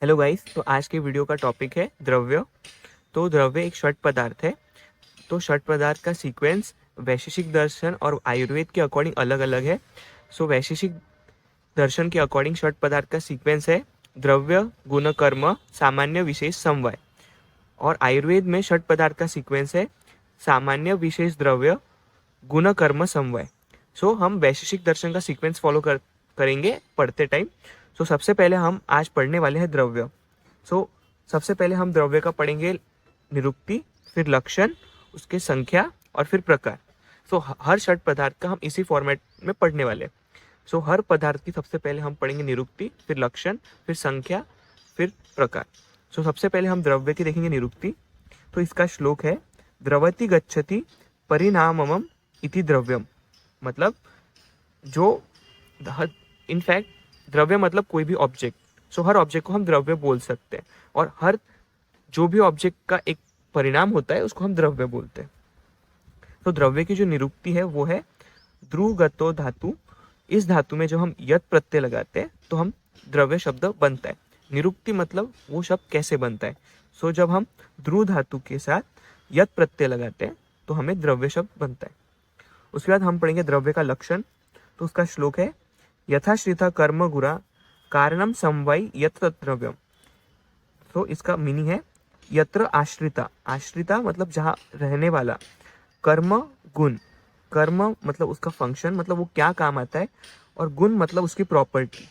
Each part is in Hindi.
हेलो गाइस, तो आज के वीडियो का टॉपिक है द्रव्य। तो द्रव्य एक षट पदार्थ है। तो षट पदार्थ का सीक्वेंस वैशेषिक दर्शन और आयुर्वेद के अकॉर्डिंग अलग अलग है। सो वैशेषिक दर्शन के अकॉर्डिंग षट पदार्थ का सीक्वेंस है द्रव्य, गुण, कर्म, सामान्य, विशेष, समवाय। और आयुर्वेद में षट पदार्थ का सीक्वेंस है सामान्य, विशेष, द्रव्य, गुण, कर्म, समवाय। सो हम वैशेषिक दर्शन का सीक्वेंस फॉलो करेंगे पढ़ते टाइम। सो सबसे पहले हम आज पढ़ने वाले हैं द्रव्य। सो सबसे पहले हम द्रव्य का पढ़ेंगे निरुक्ति, फिर लक्षण, उसके संख्या और फिर प्रकार। सो हर षट पदार्थ का हम इसी फॉर्मेट में पढ़ने वाले हैं। सो हर पदार्थ की सबसे पहले हम पढ़ेंगे निरुक्ति, फिर लक्षण, फिर संख्या, फिर प्रकार। सो सबसे पहले हम द्रव्य की देखेंगे निरुक्ति। तो इसका श्लोक है द्रवति गच्छति परिणामम इति द्रव्यम। मतलब जो इनफैक्ट द्रव्य मतलब कोई भी ऑब्जेक्ट। सो हर ऑब्जेक्ट को हम द्रव्य बोल सकते हैं, और हर जो भी ऑब्जेक्ट का एक परिणाम होता है उसको हम द्रव्य बोलते हैं। तो द्रव्य की जो निरुक्ति है वो है ध्रुवगतो धातु। इस धातु में जब हम यत प्रत्यय लगाते हैं तो हम द्रव्य शब्द बनता है। निरुक्ति मतलब वो शब्द कैसे बनता है। सो जब हम ध्रुव धातु के साथ यत प्रत्यय लगाते हैं तो हमें द्रव्य शब्द बनता है। उसके बाद हम पढ़ेंगे द्रव्य का लक्षण। तो उसका श्लोक है यथाश्रिता कर्म गुरा कारणम समवायी यत्र द्रव्यम। तो इसका मीनिंग है यत्र आश्रिता। आश्रिता मतलब जहाँ रहने वाला। कर्म, गुण। कर्म मतलब उसका फंक्शन, मतलब वो क्या काम आता है। और गुण मतलब उसकी प्रॉपर्टी।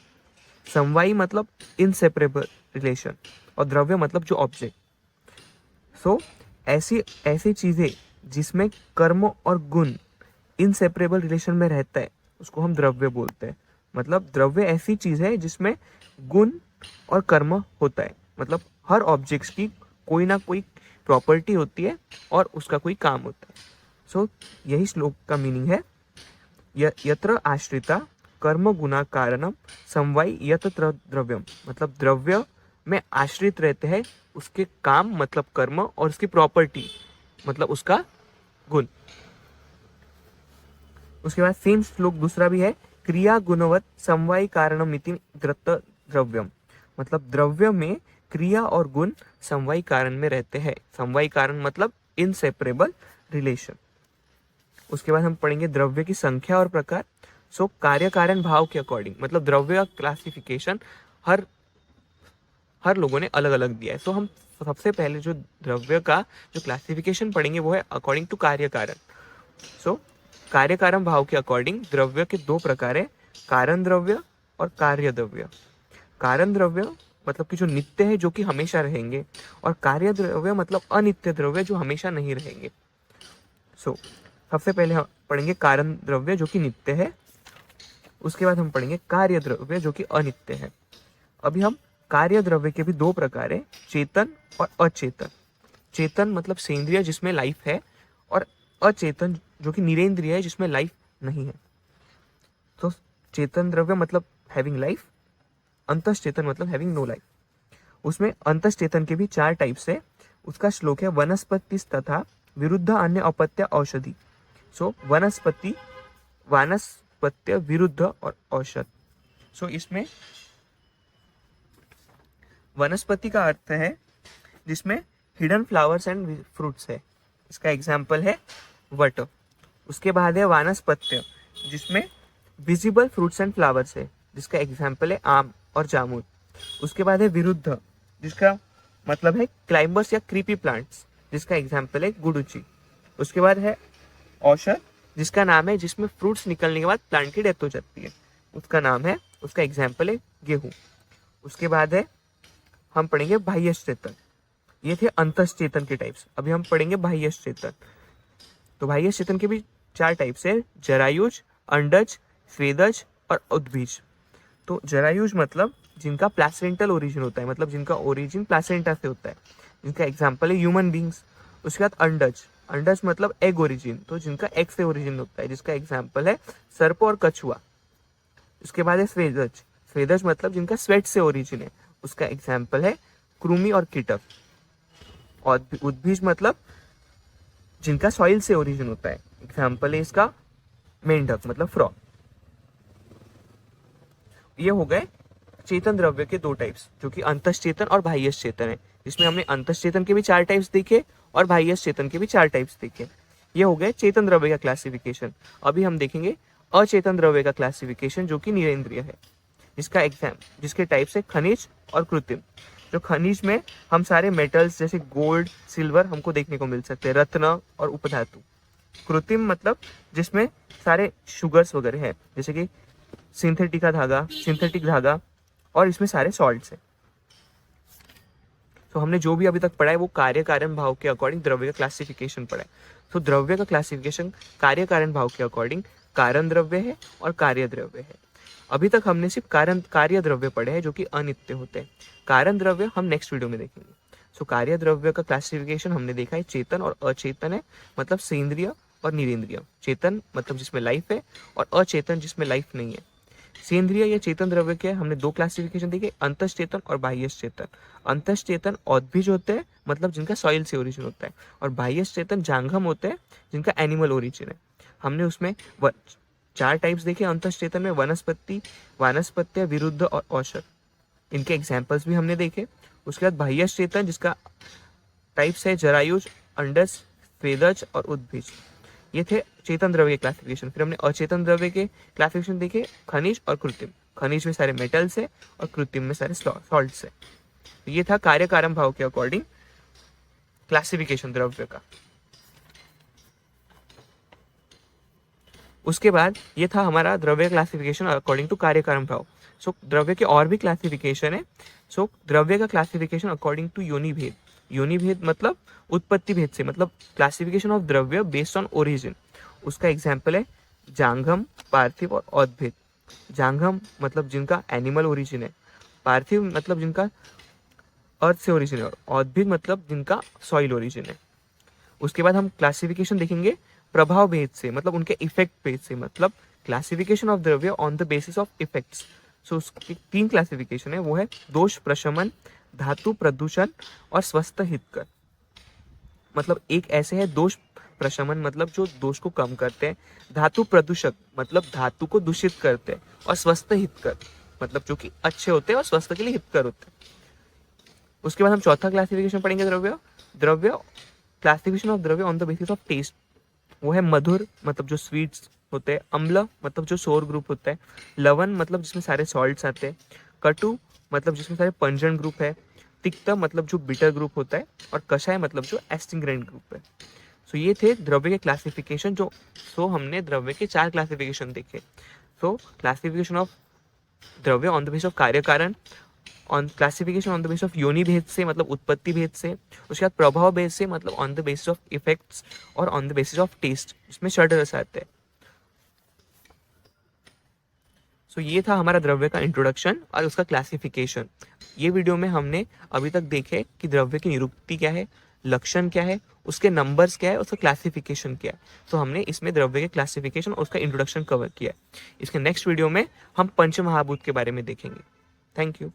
समवायी मतलब इनसेपरेबल रिलेशन। और द्रव्य मतलब जो ऑब्जेक्ट। सो ऐसी ऐसी चीजें जिसमें कर्म और गुण इनसेपरेबल रिलेशन में रहता है उसको हम द्रव्य बोलते हैं। मतलब द्रव्य ऐसी चीज है जिसमें गुण और कर्म होता है। मतलब हर ऑब्जेक्ट्स की कोई ना कोई प्रॉपर्टी होती है और उसका कोई काम होता है। सो यही श्लोक का मीनिंग है यत्र आश्रिता कर्म गुना कारणम समवायी यत्र द्रव्यम। मतलब द्रव्य में आश्रित रहते हैं उसके काम मतलब कर्म, और उसकी प्रॉपर्टी मतलब उसका गुण। उसके बाद सेम श्लोक दूसरा भी है क्रिया गुणवत समवायी कारणमिति दत्त द्रव्यम। मतलब द्रव्य में क्रिया और गुण समवायी कारण में रहते हैं। समवायी कारण मतलब इनसेपरेबल रिलेशन। उसके बाद हम पढ़ेंगे द्रव्य की संख्या और प्रकार। सो कार्य कारण भाव के अकॉर्डिंग, मतलब द्रव्य का क्लासिफिकेशन हर हर लोगों ने अलग अलग दिया है। सो हम सबसे पहले जो द्रव्य का जो क्लासिफिकेशन पढ़ेंगे वो है अकॉर्डिंग टू कार्य कारण। सो कार्य कारण भाव के अकॉर्डिंग द्रव्य के दो प्रकार है, कारण द्रव्य और कार्य द्रव्य। कारण द्रव्य मतलब कि जो नित्य है, जो कि हमेशा रहेंगे, और कार्य द्रव्य मतलब अनित्य द्रव्य जो हमेशा नहीं रहेंगे। सो सबसे पहले हम पढ़ेंगे कारण द्रव्य जो कि नित्य है। उसके बाद हम पढ़ेंगे कार्य द्रव्य जो कि अनित्य है। अभी हम कार्य द्रव्य के भी दो प्रकार है, चेतन और अचेतन। चेतन मतलब सेंद्रिय जिसमें लाइफ है, और अचेतन जो कि निरेंद्रिय है जिसमें लाइफ नहीं है। तो चेतन द्रव्य मतलब हैविंग लाइफ, अंतश्चेतन मतलब हैविंग नो लाइफ। उसमें अंतश्चेतन के भी चार टाइप्स है। उसका श्लोक है वनस्पति तथा विरुद्ध अन्य अपत्य औषधि। सो वनस्पति, वानस्पत्य, विरुद्ध और औषध। सो इसमें वनस्पति का अर्थ है जिसमें हिडन फ्लावर्स एंड फ्रूट्स है। इसका एग्जाम्पल है वट। उसके बाद है वानस्पत्य जिसमें विजिबल फ्रूट्स एंड फ्लावर्स है, जिसका एग्जाम्पल है आम और जामुन। उसके बाद है विरुद्ध जिसका मतलब है क्लाइंबर्स या क्रीपी प्लांट्स, जिसका एग्जाम्पल है गुडुचि। उसके बाद है औषध जिसका नाम है जिसमें फ्रूट्स निकलने के बाद प्लांट की डेथ हो जाती है, उसका नाम है, उसका एग्जाम्पल है गेहूं। उसके बाद है हम पढ़ेंगे बाह्य चेतन। ये थे अंतश्चेतन के टाइप्स। अभी हम पढ़ेंगे बाह्य चेतन। तो बाह्य चेतन के भी चार टाइप्स है, जरायुज, अंडज, स्वेदज और उद्भिज। तो जरायुज मतलब जिनका प्लासेंटल ओरिजिन होता है, मतलब जिनका ओरिजिन प्लासेंटा से होता है, जिनका एग्जाम्पल है ह्यूमन बींग्स। उसके बाद अंडज, अंडज मतलब एग ओरिजिन, तो जिनका एग से ओरिजिन होता है, जिसका एग्जाम्पल है सर्प और कछुआ। उसके बाद है स्वेदज, स्वेदज मतलब जिनका स्वेट से ओरिजिन है, उसका एग्जाम्पल है कृमि और कीटक। और उद्भिज मतलब जिनका सॉइल से ओरिजिन होता है, एग्जाम्पल है इसका मेंढक मतलब फ्रॉग। ये हो गए चेतन द्रव्य के दो टाइप्स, जो कि अंतश्चेतन और बाह्यश्चेतन है, जिसमें हमने अंतश्चेतन के भी 4 टाइप्स देखे और बाह्यश्चेतन के भी 4 टाइप्स देखे। ये हो गए चेतन द्रव्य का क्लासिफिकेशन। अभी हम देखेंगे अचेतन द्रव्य का क्लासिफिकेशन, जो कि निरेंद्रिय है, जिसके टाइप्स है खनिज और कृत्रिम। जो खनिज में हम सारे मेटल्स जैसे गोल्ड, सिल्वर हमको देखने को मिल सकते हैं, रत्न और उपधातु। कृत्रिम मतलब जिसमें सारे शुगर्स वगैरह है, जैसे कि सिंथेटिक धागा, और इसमें सारे सॉल्ट्स हैं। तो हमने जो भी अभी तक पढ़ा है वो कार्य कारण भाव के अकॉर्डिंग द्रव्य का क्लासिफिकेशन पढ़ा है। तो द्रव्य का क्लासिफिकेशन कार्य कारण भाव के अकॉर्डिंग कारण द्रव्य है और कार्य द्रव्य है। अभी तक हमने सिर्फ कार्य द्रव्य पढ़े हैं, जो कि अनित्य होते हैं। कारण द्रव्य हम नेक्स्ट वीडियो में देखेंगे। सो कार्य द्रव्य का क्लासिफिकेशन हमने देखा है, चेतन और अचेतन है, मतलब सेंद्रिय और निरेंद्रिय। चेतन मतलब जिसमें लाइफ है, और अचेतन जिसमें लाइफ नहीं है। सेंद्रिय या चेतन द्रव्य के हमने 2 क्लासिफिकेशन देखे, अंतश्चेतन और बाह्यश्चेतन। अंतश्चेतन औद्भिज होते हैं, मतलब जिनका सॉइल से ओरिजिन होता है, और बाह्यश्चेतन जांघम होते हैं, जिनका एनिमल ओरिजिन है। हमने उसमें 4 टाइप्स देखे अंतश्चेतन में, वनस्पति, वानस्पत्य, विरुद्ध और औषध। इनके एग्जाम्पल्स भी हमने देखे। उसके बाद बाह्यश्चेतन, जिसका टाइप्स है जरायुज, अंडज, स्वेदज और उद्भिज। ये थे चेतन द्रव्य के क्लासिफिकेशन। फिर हमने अचेतन द्रव्य के क्लासिफिकेशन देखे, खनिज और कृत्रिम। खनिज में सारे मेटल्स है और कृत्रिम में सारे सॉल्ट्स है। तो ये था कार्य कारण भाव के अकॉर्डिंग क्लासिफिकेशन द्रव्य का। उसके बाद ये था हमारा द्रव्य क्लासिफिकेशन अकॉर्डिंग टू कार्य कारण भाव। सो द्रव्य के और भी क्लासिफिकेशन है। सो द्रव्य का क्लासिफिकेशन अकॉर्डिंग टू योनि भेद। योनि भेद मतलब उत्पत्ति भेद से, मतलब क्लासिफिकेशन ऑफ द्रव्य बेस्ड ऑन ओरिजिन। उसका एग्जाम्पल है जांघम, पार्थिव और औद्भिद। जांघम मतलब जिनका एनिमल ओरिजिन है, पार्थिव मतलब जिनका अर्थ से ओरिजिन है, और औद्भिद मतलब जिनका सॉइल ओरिजिन है। उसके बाद हम क्लासिफिकेशन देखेंगे प्रभाव भेद से, मतलब उनके इफेक्ट भेद से, मतलब क्लासिफिकेशन ऑफ द्रव्य on the basis of effects. So उसकी 3 क्लासिफिकेशन है, वो है दोष प्रशमन, धातु प्रदूषण और स्वस्थ हितकर। मतलब एक ऐसे है दोष प्रशमन, मतलब जो दोष को कम करते हैं, धातु प्रदूषक मतलब धातु को दूषित करते हैं, और स्वस्थ हितकर मतलब जो कि अच्छे होते हैं और स्वस्थ के लिए हितकर होते हैं। उसके बाद हम चौथा क्लासिफिकेशन पढ़ेंगे द्रव्य क्लासिफिकेशन ऑफ द्रव्य on the basis of taste. वो है मधुर मतलब जो स्वीट्स होते हैं, अम्ल मतलब जो सोर ग्रुप होता है, लवण मतलब जिसमें सारे सॉल्ट्स आते हैं, कटु मतलब जिसमें सारे पंजन ग्रुप है, तिक्त मतलब जो बिटर ग्रुप होता है, और कषाय मतलब जो एस्टिंग्रेंट ग्रुप है। सो ये थे द्रव्य के क्लासिफिकेशन। हमने द्रव्य के 4 क्लासिफिकेशन देखे। सो क्लासिफिकेशन ऑफ द्रव्य ऑन द बेसिस ऑफ कार्य कारण, on classification on the basis of योनि भेद से, मतलब उत्पत्ति भेद से। उसके बाद प्रभाव भेद से, मतलब on the basis of effects, और on the basis of taste, जिसमें षड रस आते हैं। सो ये था हमारा द्रव्य का इंट्रोडक्शन और उसका क्लासिफिकेशन। ये वीडियो में हमने अभी तक देखे कि द्रव्य की निरुक्ति क्या है, लक्षण क्या है, उसके नंबर्स क्या है, उसका क्लासिफिकेशन क्या है। तो हमने इसमें द्रव्य के क्लासिफिकेशन और उसका इंट्रोडक्शन कवर किया है। इसके नेक्स्ट वीडियो में हम पंच महाभूत के बारे में देखेंगे। Thank you.